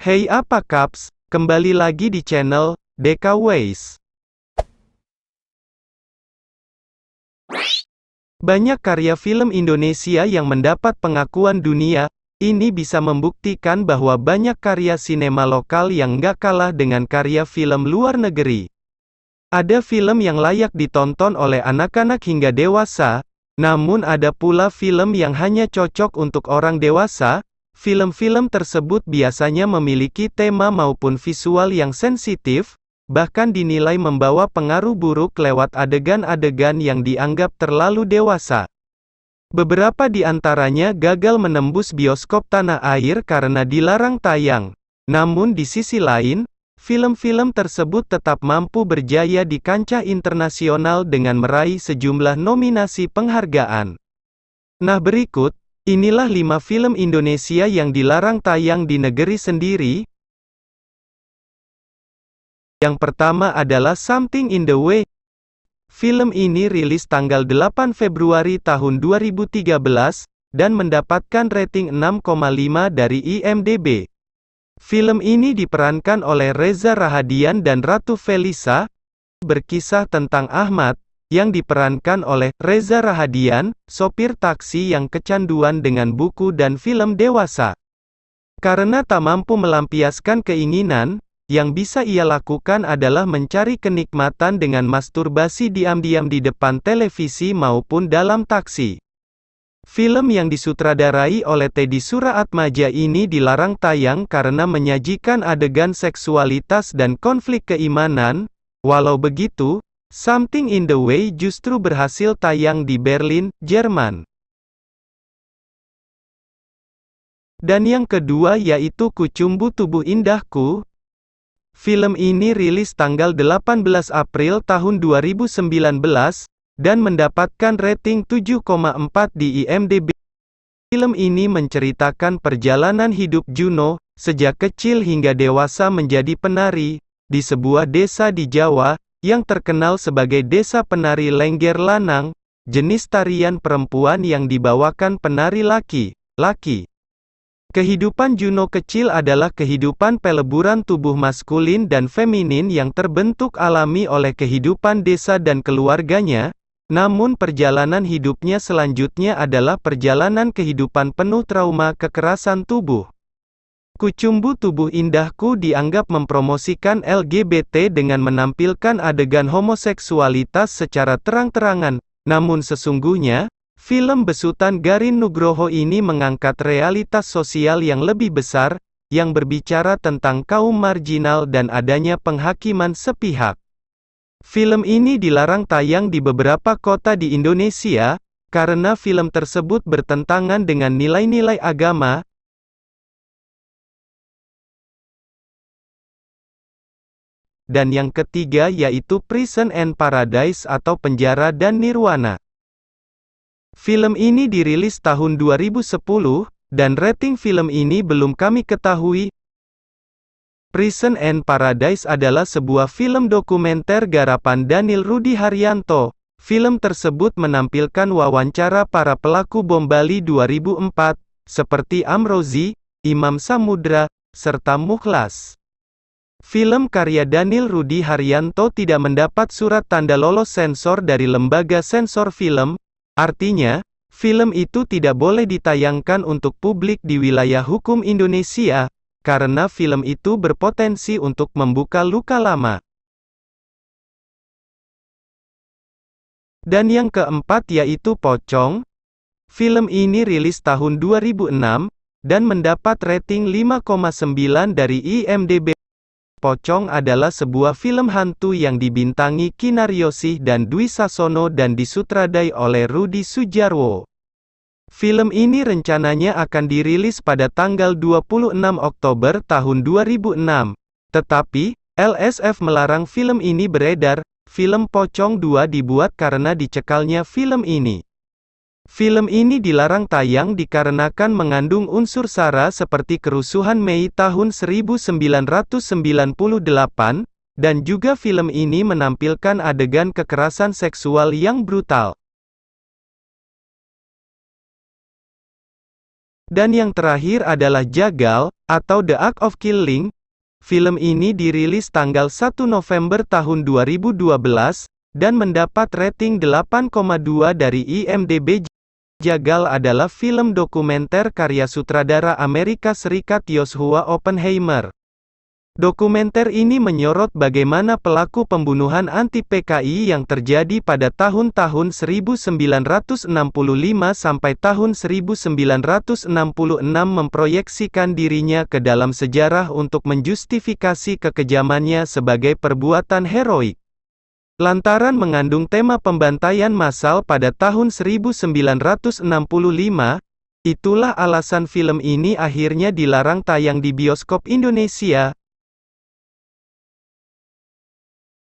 Hey apa kaps, kembali lagi di channel Deka Ways. Banyak karya film Indonesia yang mendapat pengakuan dunia. Ini bisa membuktikan bahwa banyak karya sinema lokal yang nggak kalah dengan karya film luar negeri. Ada film yang layak ditonton oleh anak-anak hingga dewasa, namun ada pula film yang hanya cocok untuk orang dewasa. Film-film tersebut biasanya memiliki tema maupun visual yang sensitif, bahkan dinilai membawa pengaruh buruk lewat adegan-adegan yang dianggap terlalu dewasa. Beberapa di antaranya gagal menembus bioskop tanah air karena dilarang tayang. Namun di sisi lain, film-film tersebut tetap mampu berjaya di kancah internasional dengan meraih sejumlah nominasi penghargaan. Nah berikut, inilah 5 film Indonesia yang dilarang tayang di negeri sendiri. Yang pertama adalah Something in the Way. Film ini rilis tanggal 8 Februari tahun 2013, dan mendapatkan rating 6,5 dari IMDb. Film ini diperankan oleh Reza Rahadian dan Ratu Felisa, berkisah tentang Ahmad, yang diperankan oleh Reza Rahadian, sopir taksi yang kecanduan dengan buku dan film dewasa. Karena tak mampu melampiaskan keinginan, yang bisa ia lakukan adalah mencari kenikmatan dengan masturbasi diam-diam di depan televisi maupun dalam taksi. Film yang disutradarai oleh Teddy Suraatmaja ini dilarang tayang karena menyajikan adegan seksualitas dan konflik keimanan. Walau begitu, Something in the Way justru berhasil tayang di Berlin, Jerman. Dan yang kedua yaitu Kucumbu Tubuh Indahku. Film ini rilis tanggal 18 April tahun 2019, dan mendapatkan rating 7,4 di IMDb. Film ini menceritakan perjalanan hidup Juno, sejak kecil hingga dewasa menjadi penari, di sebuah desa di Jawa, yang terkenal sebagai Desa Penari Lengger Lanang, jenis tarian perempuan yang dibawakan penari laki-laki. Kehidupan Juno kecil adalah kehidupan peleburan tubuh maskulin dan feminin yang terbentuk alami oleh kehidupan desa dan keluarganya, namun perjalanan hidupnya selanjutnya adalah perjalanan kehidupan penuh trauma kekerasan tubuh. Kucumbu Tubuh Indahku dianggap mempromosikan LGBT dengan menampilkan adegan homoseksualitas secara terang-terangan, namun sesungguhnya, film besutan Garin Nugroho ini mengangkat realitas sosial yang lebih besar, yang berbicara tentang kaum marginal dan adanya penghakiman sepihak. Film ini dilarang tayang di beberapa kota di Indonesia, karena film tersebut bertentangan dengan nilai-nilai agama. Dan yang ketiga yaitu Prison and Paradise atau Penjara dan Nirwana. Film ini dirilis tahun 2010, dan rating film ini belum kami ketahui. Prison and Paradise adalah sebuah film dokumenter garapan Daniel Rudy Haryanto. Film tersebut menampilkan wawancara para pelaku bom Bali 2004, seperti Amrozi, Imam Samudra, serta Mukhlas. Film karya Daniel Rudy Haryanto tidak mendapat surat tanda lolos sensor dari Lembaga Sensor Film, artinya, film itu tidak boleh ditayangkan untuk publik di wilayah hukum Indonesia, karena film itu berpotensi untuk membuka luka lama. Dan yang keempat yaitu Pocong. Film ini rilis tahun 2006, dan mendapat rating 5,9 dari IMDb. Pocong adalah sebuah film hantu yang dibintangi Kinaryosih dan Dwi Sasono dan disutradai oleh Rudi Sudjarwo. Film ini rencananya akan dirilis pada tanggal 26 Oktober tahun 2006. Tetapi, LSF melarang film ini beredar. Film Pocong 2 dibuat karena dicekalnya film ini. Film ini dilarang tayang dikarenakan mengandung unsur SARA seperti kerusuhan Mei tahun 1998, dan juga film ini menampilkan adegan kekerasan seksual yang brutal. Dan yang terakhir adalah Jagal, atau The Act of Killing. Film ini dirilis tanggal 1 November tahun 2012, dan mendapat rating 8,2 dari IMDb. Jagal adalah film dokumenter karya sutradara Amerika Serikat Joshua Oppenheimer. Dokumenter ini menyorot bagaimana pelaku pembunuhan anti-PKI yang terjadi pada tahun-tahun 1965 sampai tahun 1966 memproyeksikan dirinya ke dalam sejarah untuk menjustifikasi kekejamannya sebagai perbuatan heroik. Lantaran mengandung tema pembantaian massal pada tahun 1965, itulah alasan film ini akhirnya dilarang tayang di bioskop Indonesia.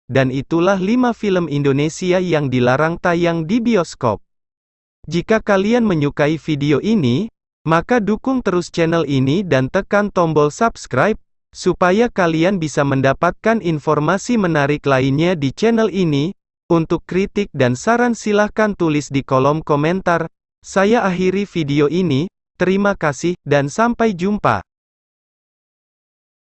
Dan itulah 5 film Indonesia yang dilarang tayang di bioskop. Jika kalian menyukai video ini, maka dukung terus channel ini dan tekan tombol subscribe, supaya kalian bisa mendapatkan informasi menarik lainnya di channel ini. Untuk kritik dan saran silahkan tulis di kolom komentar. Saya akhiri video ini, terima kasih, dan sampai jumpa.